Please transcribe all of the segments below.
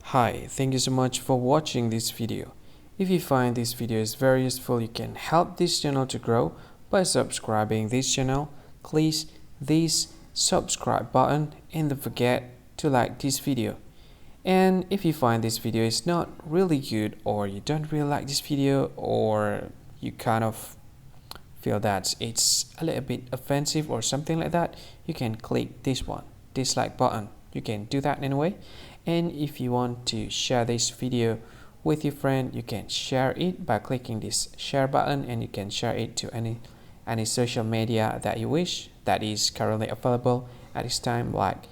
Hi, thank you so much for watching this video. If you find this video is very useful, you can help this channel to grow by subscribing this channel. Please this subscribe button and don't forget to like this video. And if you find this video is not really good, or you don't really like this video, or you kind of feel that it's a little bit offensive or something like that, you can click this one, dislike button. You can do that anyway. And if you want to share this video with your friend, you can share it by clicking this share button, and you can share it to any social media that you wish that is currently available at this time, like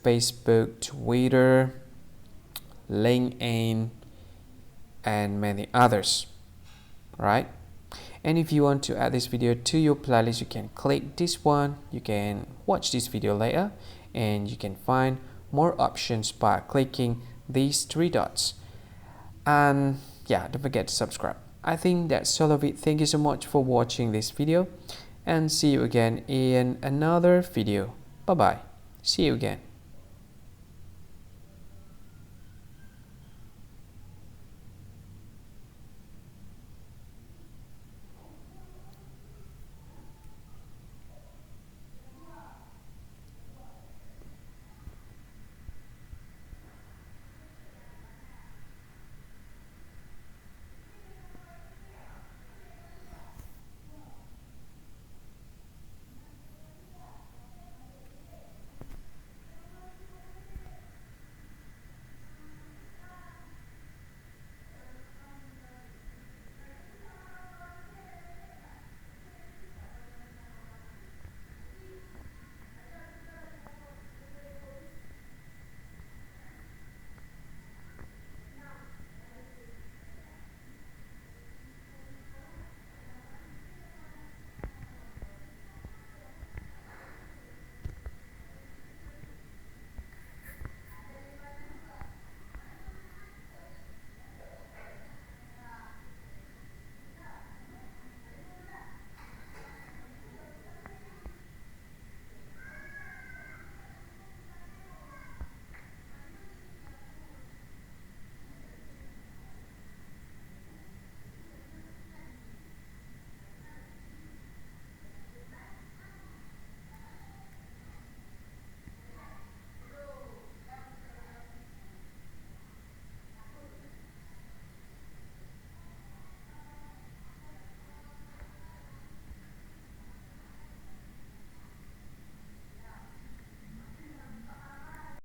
Facebook, Twitter, LinkedIn, and many others, right? And if you want to add this video to your playlist, you can click this one. You can watch this video later, and you can find more options by clicking these three dots. And yeah, don't forget to subscribe. I think that's all of it. Thank you so much for watching this video, and see you again in another video. Bye bye. See you again.